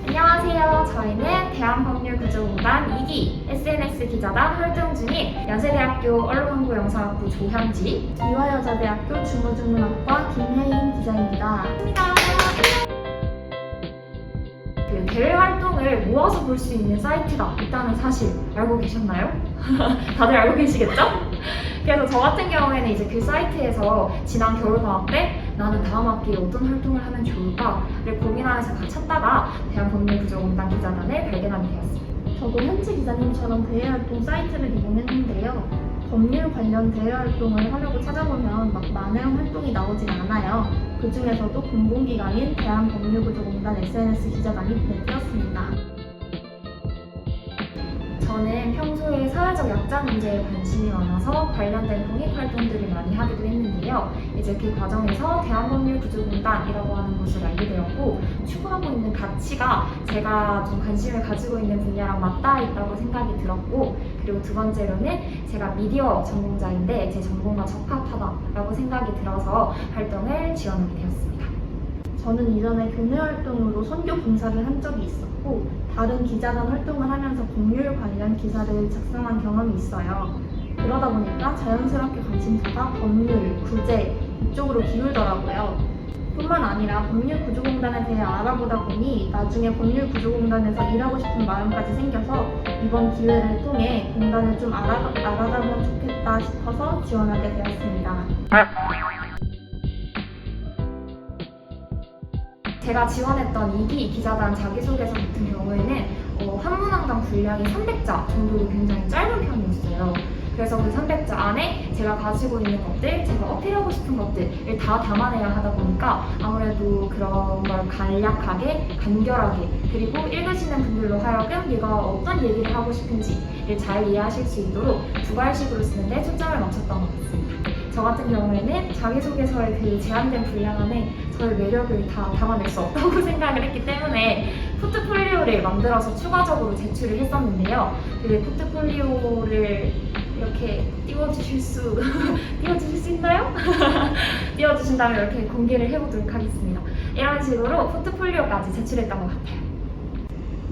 안녕하세요. 저희는 대한법률구조공단 2기 SNS 기자단 활동 중인 연세대학교 언론홍보영상학부 조현지, 이화여자대학교 중어중문학과 김혜인 기자입니다. 그 대외 활동을 모아서 볼 수 있는 사이트가 있다는 사실 알고 계셨나요? 다들 알고 계시겠죠? 그래서 저 같은 경우에는 이제 그 사이트에서 지난 겨울방학 때 나는 다음 학기에 어떤 활동을 하면 좋을까를 고민하면서 찾다가 대한법률구조공단 기자단을 발견하게 되었습니다. 저도 현지 기자님처럼 대외활동 사이트를 이용했는데요. 법률 관련 대외활동을 하려고 찾아보면 막 많은 활동이 나오진 않아요. 그 중에서도 공공기관인 대한법률구조공단 SNS 기자단이 눈에 띄었습니다. 저는 평소에 사회적 약자 문제에 관심이 많아서 관련된 공익활동들을 많이 하기도 했는데요. 이제 그 과정에서 대한법률구조공단이라고 하는 곳을 알게 되었고, 추구하고 있는 가치가 제가 좀 관심을 가지고 있는 분야랑 맞닿아 있다고 생각이 들었고, 그리고 두 번째로는 제가 미디어 전공자인데 제 전공과 적합하다라고 생각이 들어서 활동을 지원하게 되었습니다. 저는 이전에 교내 활동으로 선교 봉사를 한 적이 있었고, 다른 기자단 활동을 하면서 법률 관련 기사를 작성한 경험이 있어요. 그러다 보니까 자연스럽게 관심사가 법률, 구제 이쪽으로 기울더라고요. 뿐만 아니라 법률구조공단에 대해 알아보다 보니 나중에 법률구조공단에서 일하고 싶은 마음까지 생겨서 이번 기회를 통해 공단을 좀 알아가면 좋겠다 싶어서 지원하게 되었습니다. 제가 지원했던 2기 기자단 자기소개서 같은 경우에는 한문항당 분량이 300자 정도로 굉장히 짧은 편이었어요. 그래서 그 300자 안에 제가 가지고 있는 것들, 제가 어필하고 싶은 것들을 다 담아내야 하다 보니까 아무래도 그런 걸 간략하게, 간결하게, 그리고 읽으시는 분들로 하여금 얘가 어떤 얘기를 하고 싶은지를 잘 이해하실 수 있도록 두괄식으로 쓰는데 초점을 맞췄던 것 같습니다. 저 같은 경우에는 자기소개서의 그 제한된 분량 안에 저의 매력을 다 담아낼 수 없다고 생각을 했기 때문에 포트폴리오를 만들어서 추가적으로 제출을 했었는데요. 그 포트폴리오를 이렇게 띄워주실 수 있나요? 띄워주신다면 이렇게 공개를 해보도록 하겠습니다. 이런 식으로 포트폴리오까지 제출했던 것 같아요.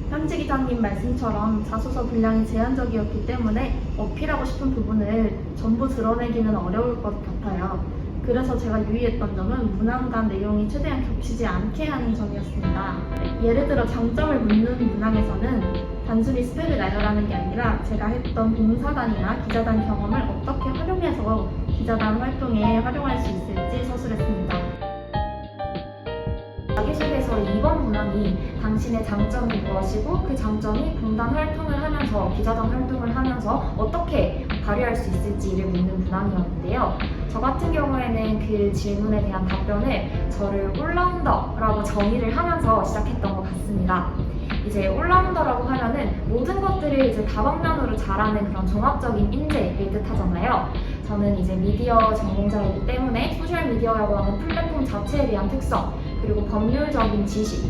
현지 기자님 말씀처럼 자소서 분량이 제한적이었기 때문에 어필하고 싶은 부분을 전부 드러내기는 어려울 것 같아요. 그래서 제가 유의했던 점은 문항 간 내용이 최대한 겹치지 않게 하는 점이었습니다. 예를 들어 장점을 묻는 문항에서는 단순히 스펙을 나열하는 게 아니라 제가 했던 봉사단이나 기자단 경험을 어떻게 활용해서 기자단 활동에 활용할 수 있을지 서술했습니다. 자기소개서 2번 문항이 당신의 장점이 무엇이고 그 장점이 공단 활동을 하면서 기자단 활동을 하면서 어떻게 발휘할 수 있을지를 묻는 문항이었는데요. 저 같은 경우에는 그 질문에 대한 답변을 저를 올라운더라고 정의를 하면서 시작했던 것 같습니다. 이제 올라운더라고 하면은 모든 것들을 이제 다방면으로 잘하는 그런 종합적인 인재를 뜻하잖아요. 저는 이제 미디어 전공자이기 때문에 소셜미디어라고 하는 플랫폼 자체에 대한 특성, 그리고 법률적인 지식,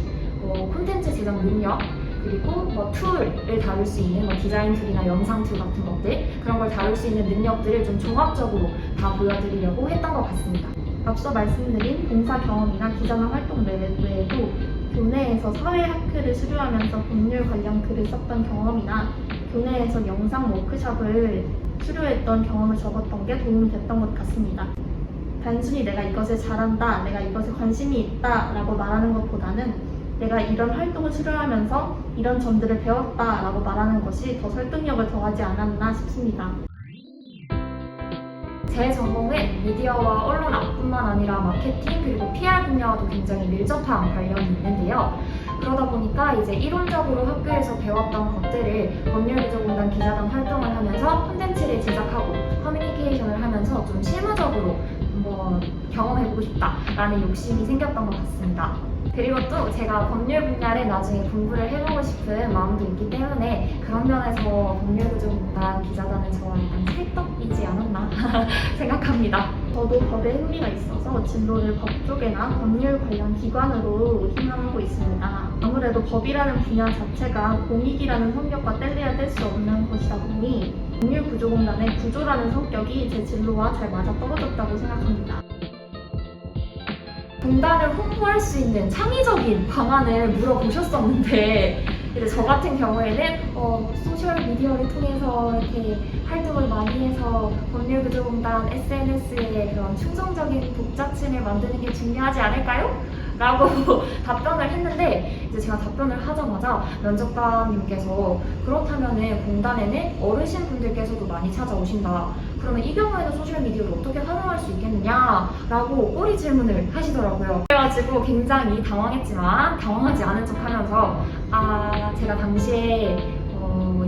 콘텐츠 제작 능력, 그리고 툴을 다룰 수 있는 디자인 툴이나 영상 툴 같은 것들, 그런 걸 다룰 수 있는 능력들을 좀 종합적으로 다 보여드리려고 했던 것 같습니다. 앞서 말씀드린 봉사 경험이나 기자단 활동 외에도 교내에서 사회학회를 수료하면서 법률 관련 글을 썼던 경험이나 교내에서 영상 워크숍을 수료했던 경험을 적었던 게 도움이 됐던 것 같습니다. 단순히 내가 이것을 잘한다, 내가 이것에 관심이 있다 라고 말하는 것보다는 내가 이런 활동을 수료하면서 이런 점들을 배웠다 라고 말하는 것이 더 설득력을 더하지 않았나 싶습니다. 제 전공은 미디어와 언론뿐만 아니라 마케팅 그리고 PR 분야와도 굉장히 밀접한 관련이 있는데요. 그러다 보니까 이제 이론적으로 학교에서 배웠던 것들을 법률구조공단 기자단 활동을 하면서 콘텐츠를 제작하고 커뮤니케이션을 하면서 좀 실무적으로 한번 경험해보고 싶다라는 욕심이 생겼던 것 같습니다. 그리고 또 제가 법률 분야를 나중에 공부를 해보고 싶은 마음도 있기 때문에 그런 면에서 법률구조공단 기자단은 저와 약간 찰떡이지 않았나 생각합니다. 저도 법에 흥미가 있어서 진로를 법 쪽이나 법률 관련 기관으로 희망하고 있습니다. 아무래도 법이라는 분야 자체가 공익이라는 성격과 뗄래야 뗄 수 없는 것이다 보니 법률구조공단의 구조라는 성격이 제 진로와 잘 맞아떨어졌다고 생각합니다. 공단을 홍보할 수 있는 창의적인 방안을 물어보셨었는데 이제 저 같은 경우에는 소셜 미디어를 통해서 이렇게 활동을 많이 해서 법률구조공단 SNS에 그런 충성적인 독자층을 만드는 게 중요하지 않을까요? 라고 답변을 했는데 이제 제가 답변을 하자마자 면접관님께서 그렇다면은 공단에는 어르신분들께서도 많이 찾아오신다. 그러면 이 경우에는 소셜미디어를 어떻게 활용할 수 있겠느냐? 라고 꼬리 질문을 하시더라고요. 그래가지고 굉장히 당황했지만 당황하지 않은 척 하면서 제가 당시에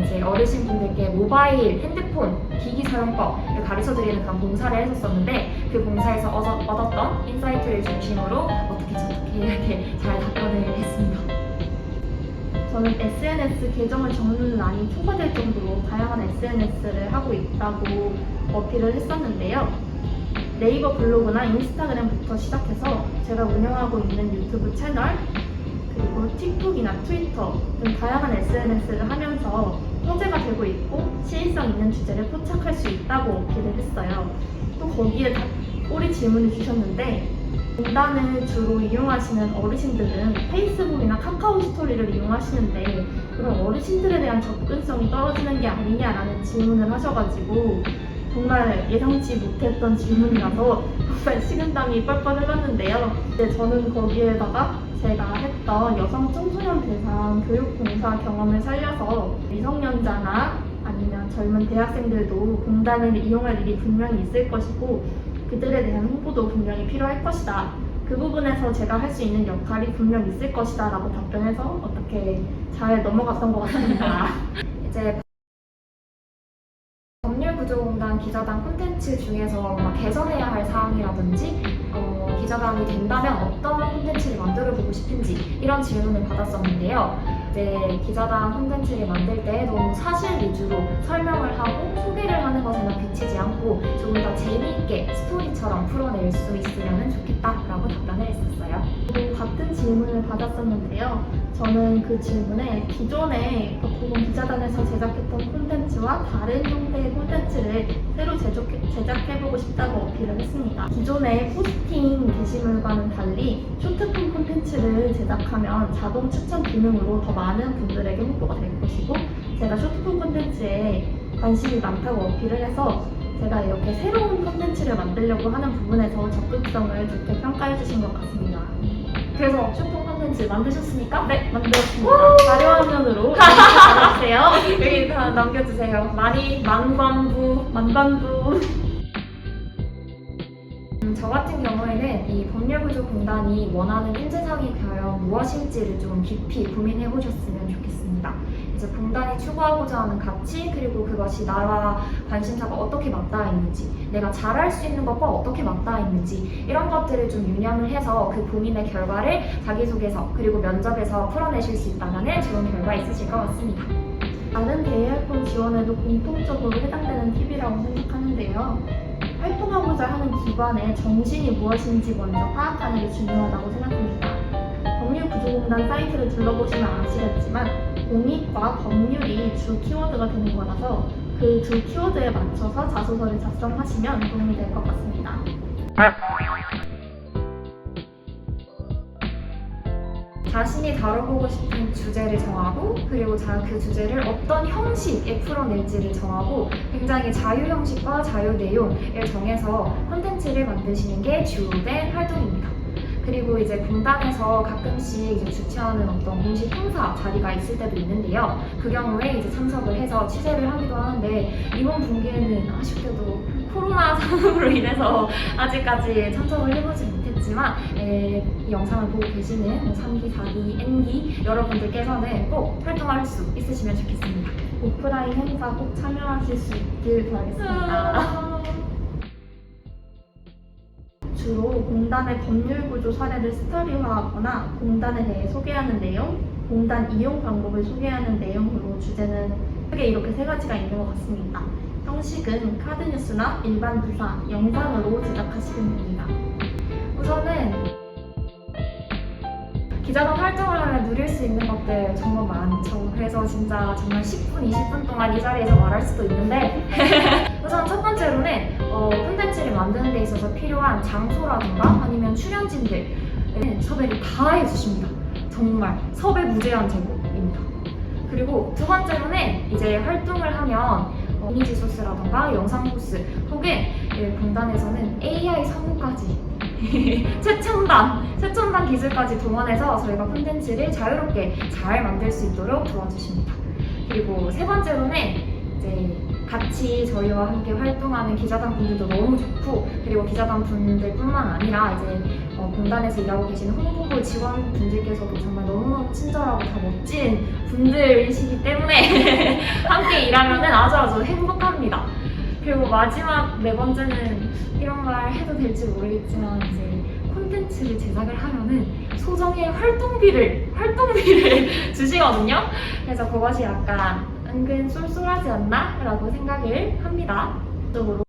이제 어르신분들께 모바일 핸드폰 기기 사용법을 가르쳐드리는 그런 봉사를 했었었는데 그 봉사에서 얻었던 인사이트를 중심으로 어떻게 이렇게 잘 답변을 했습니다. 저는 SNS 계정을 적는 란이 초과될 정도로 다양한 SNS를 하고 있다고 어필을 했었는데요. 네이버 블로그나 인스타그램부터 시작해서 제가 운영하고 있는 유튜브 채널, 그리고 틱톡이나 트위터 등 다양한 SNS를 하면서 화제가 되고 있고 시의성 있는 주제를 포착할 수 있다고 어필을 했어요. 또 거기에 꼬리 질문을 주셨는데 공단을 주로 이용하시는 어르신들은 페이스북이나 카카오 스토리를 이용하시는데 그런 어르신들에 대한 접근성이 떨어지는 게 아니냐라는 질문을 하셔가지고 정말 예상치 못했던 질문이라서 정말 식은땀이 뻘뻘 흘렀는데요. 저는 거기에다가 제가 했던 여성 청소년 대상 교육봉사 경험을 살려서 미성년자나 아니면 젊은 대학생들도 공단을 이용할 일이 분명히 있을 것이고 그들에 대한 홍보도 분명히 필요할 것이다. 그 부분에서 제가 할 수 있는 역할이 분명 있을 것이다 라고 답변해서 어떻게 잘 넘어갔던 것 같습니다. 이제 법률구조공단 기자단 콘텐츠 중에서 개선해야 할 사항이라든지 기자단이 된다면 어떤 콘텐츠를 만들어보고 싶은지 이런 질문을 받았었는데요. 이제 기자단 콘텐츠를 만들 때 너무 사실 위주로 설명을 하고 소개를 하는 것에만 그치지 않고 조금 더 재미있게 스토리처럼 풀어낼 수 있으면 좋겠다라고 답변을 했었어요. 같은 질문을 받았었는데요. 저는 그 질문에 기존에 법구공 기자단에서 제작했던 콘텐츠와 다른 형태의 콘텐츠를 새로 제작해보고 싶다고 어필을 했습니다. 기존의 포스팅 게시물과는 달리 쇼트폼 콘텐츠를 제작하면 자동 추천 기능으로 더 많은 분들에게 홍보가 될 것이고 제가 쇼트폼 콘텐츠에 관심이 많다고 어필을 해서 제가 이렇게 새로운 콘텐츠를 만들려고 하는 부분에서 적극성을 좋게 평가해 주신 것 같습니다. 그래서 쇼폼 콘텐츠 만드셨습니까? 네, 만들었습니다. 자료 화면으로 받아주세요. 여기 다 남겨주세요. 만관부. 저 같은 경우에는 이 법률구조공단이 원하는 인재상이 과연 무엇일지를 좀 깊이 고민해 보셨으면 좋겠습니다. 이제 공단이 추구하고자 하는 가치 그리고 그것이 나와 관심사가 어떻게 맞닿아 있는지 내가 잘할 수 있는 것과 어떻게 맞닿아 있는지 이런 것들을 좀 유념을 해서 그 고민의 결과를 자기소개서 그리고 면접에서 풀어내실 수 있다면 좋은 결과 있으실 것 같습니다. 다른 대외활동 지원에도 공통적으로 해당되는 팁이라고 생각하는데요. 활동하고자 하는 기관의 정신이 무엇인지 먼저 파악하는 게 중요하다고 생각합니다. 법률구조공단 사이트를 둘러보시면 아시겠지만 공익과 법률이 주 키워드가 되는 거라서 그 두 키워드에 맞춰서 자소서를 작성하시면 도움이 될 것 같습니다. 자신이 다뤄보고 싶은 주제를 정하고 그리고 그 주제를 어떤 형식에 풀어낼지를 정하고 굉장히 자유 형식과 자유 내용을 정해서 콘텐츠를 만드시는 게 주된 활동입니다. 그리고 이제 공단에서 가끔씩 이제 주최하는 어떤 공식 행사 자리가 있을 때도 있는데요. 그 경우에 이제 참석을 해서 취재를 하기도 하는데 이번 분기에는 아쉽게도 코로나 상황으로 인해서 아직까지 참석을 해보지 못했지만 이 영상을 보고 계시는 3기, 4기, N기 여러분들께서는 꼭 활동할 수 있으시면 좋겠습니다. 오프라인 행사 꼭 참여하실 수 있길 바라겠습니다. 주로 공단의 법률구조 사례를 스터디화하거나 공단에 대해 소개하는 내용, 공단 이용 방법을 소개하는 내용으로 주제는 크게 이렇게 세 가지가 있는 것 같습니다. 형식은 카드뉴스나 일반 부사, 영상으로 제작하시면 됩니다. 우선은 기자단 활동을 하면 누릴 수 있는 것들 정말 많죠. 그래서 진짜 정말 10분, 20분 동안 이 자리에서 말할 수도 있는데 우선 첫 번째로는 콘텐츠를 만드는 데 있어서 필요한 장소라든가 아니면 출연진들 섭외를 다 해주십니다. 정말 섭외 무제한 제공입니다. 그리고 두 번째로는 이제 활동을 하면 이미지 소스라던가 영상 소스 혹은 공단에서는 AI 성우까지 최첨단 기술까지 동원해서 저희가 콘텐츠를 자유롭게 잘 만들 수 있도록 도와주십니다. 그리고 세 번째로는 이제 같이 저희와 함께 활동하는 기자단 분들도 너무 좋고, 그리고 기자단 분들뿐만 아니라 이제 공단에서 일하고 계시는 홍보부 직원분들께서도 정말 너무너무 친절하고 다 멋진 분들이시기 때문에 함께 일하면 아주 행복합니다. 그리고 마지막 네 번째는 이런 말 해도 될지 모르겠지만 이제 콘텐츠를 제작을 하면은 소정의 활동비를 주시거든요. 그래서 그것이 약간 은근 쏠쏠하지 않나? 라고 생각을 합니다. 쪽으로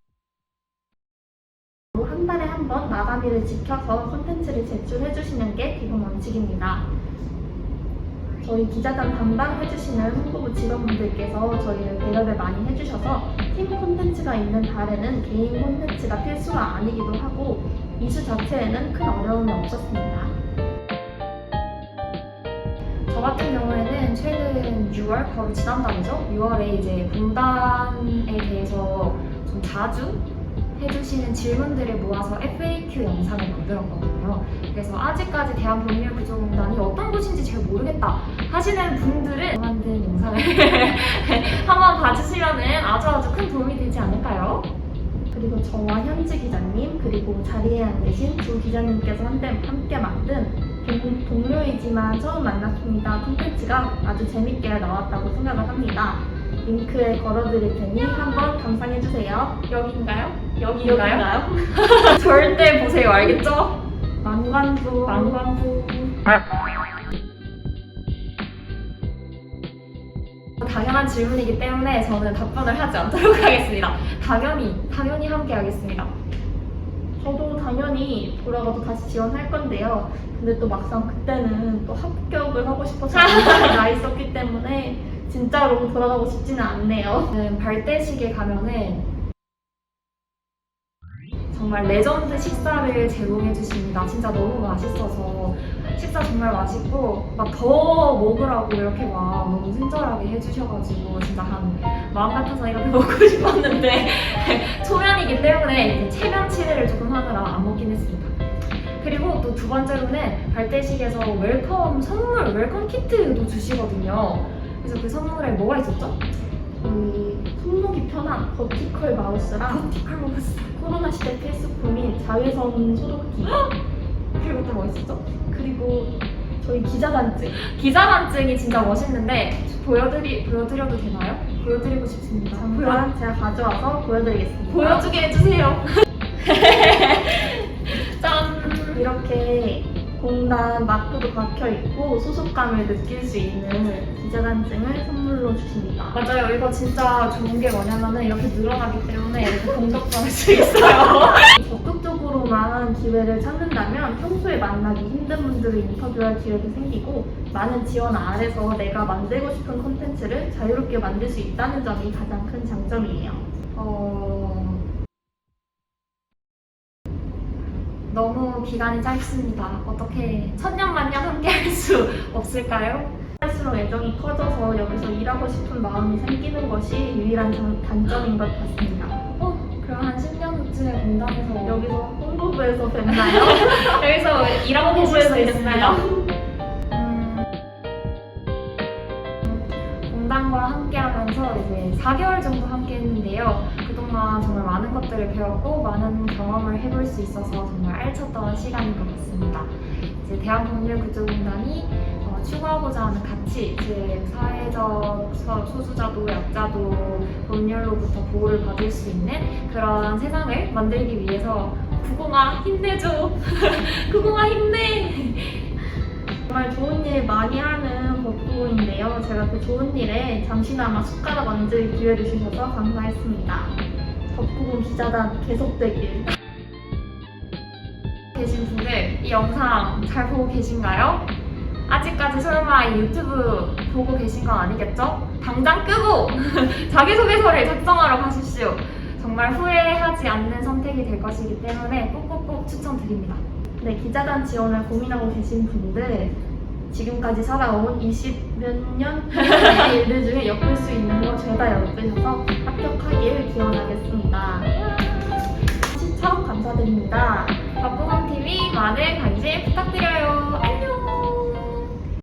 한 달에 한 번 마감일을 지켜서 콘텐츠를 제출해주시는 게 기본 원칙입니다. 저희 기자단 담당해주시는 홍보부 직원분들께서 저희를 배려를 많이 해주셔서 팀 콘텐츠가 있는 달에는 개인 콘텐츠가 필수가 아니기도 하고 이수 자체에는 큰 어려움이 없었습니다. 저 같은 경우에는 최근 6월, 바로 지난달이죠? 6월에 이제 공단에 대해서 좀 자주 해주시는 질문들을 모아서 FAQ 영상을 만들었거든요. 그래서 아직까지 대한법률구조공단이 어떤 곳인지 잘 모르겠다 하시는 분들은 만든 영상을 한번 봐주시면 아주 큰 도움이 되지 않을까요? 그리고 저와 현지 기자님 그리고 자리에 안 계신 두 기자님께서 함께 만든 동료이지만 처음 만났습니다 콘텐츠가 아주 재밌게 나왔다고 생각을 합니다. 링크에 걸어드릴 테니 한번 감상해주세요. 여기인가요? 절대 보세요, 알겠죠? 만관부. 당연한 질문이기 때문에 저는 답변을 하지 않도록 하겠습니다. 당연히 함께 하겠습니다. 저도 당연히 돌아가도 다시 지원할 건데요. 근데 또 막상 그때는 또 합격을 하고 싶어서 나 있었기 때문에 진짜로 돌아가고 싶지는 않네요. 발대식에 가면은 정말 레전드 식사를 제공해 주십니다. 진짜 너무 맛있어서 식사 정말 맛있고 막 더 먹으라고 이렇게 막 너무 친절하게 해주셔가지고 진짜 마음 같아서 이렇게 먹고 싶었는데 초면이기 때문에 이제 체면 치레를 조금 하느라 안 먹긴 했습니다. 그리고 또 두 번째로는 발대식에서 웰컴 키트도 주시거든요. 그래서 그 선물에 뭐가 있었죠? 손목이 편한 버티컬 마우스랑 코로나 시대 필수품인 자외선 소독기 그리고 또 뭐 있었죠? 그리고 저희 기자단증이 진짜 멋있는데 보여드려도 되나요? 보여드리고 싶습니다. 잠깐 제가 가져와서 보여드리겠습니다. 보여주게 해주세요. 짠! 이렇게 공단 마크도 박혀있고 소속감을 느낄 수 있는 기자단증을 선물로 주십니다. 맞아요. 이거 진짜 좋은 게 뭐냐면은 이렇게 늘어나기 때문에 이렇게 공격도 할 수 있어요. 적극적으로만 기회를 찾는다면 평소에 만나기 힘든 분들을 인터뷰할 기회도 생기고 많은 지원 아래서 내가 만들고 싶은 콘텐츠를 자유롭게 만들 수 있다는 점이 가장 큰 장점이에요. 너무 기간이 짧습니다. 어떻게 천년만년 함께 할 수 없을까요? 할수록 애정이 커져서 여기서 일하고 싶은 마음이 생기는 것이 유일한 단점인 것 같습니다. 그럼 한 10년 후쯤에 공단에서 여기서 홍보부에서 뵙나요? 여기서 일하고 계실 수 있습니다. 공단과 함께하면서 이제 4개월 정도 함께했는데요. 그동안 정말 많은 것들을 배웠고 많은 경험을 해볼 수 있어서 정말 알찼던 시간인 것 같습니다. 이제 대한법률구조공단이 추구하고자 하는 가치, 즉 사회적 소수자도 약자도 법률로부터 보호를 받을 수 있는 그런 세상을 만들기 위해서 구공아 힘내줘. 구공아 힘내. 정말 좋은 일 많이 하는 법부인데요. 제가 그 좋은 일에 잠시나마 숟가락 얹을 기회를 주셔서 감사했습니다. 법구공 기자단 계속되길. 계신 분들 이 영상 잘 보고 계신가요? 아직까지 설마 이 유튜브 보고 계신 건 아니겠죠? 당장 끄고 자기소개서를 작성하러 가십시오. 정말 후회하지 않는 선택이 될 것이기 때문에 꼭꼭꼭 추천드립니다. 네, 기자단 지원을 고민하고 계신 분들, 지금까지 살아온 20몇 년의 일들 중에 엮을 수 있는 거 죄다 엮으셔서 합격하길 기원하겠습니다. 시청 감사드립니다.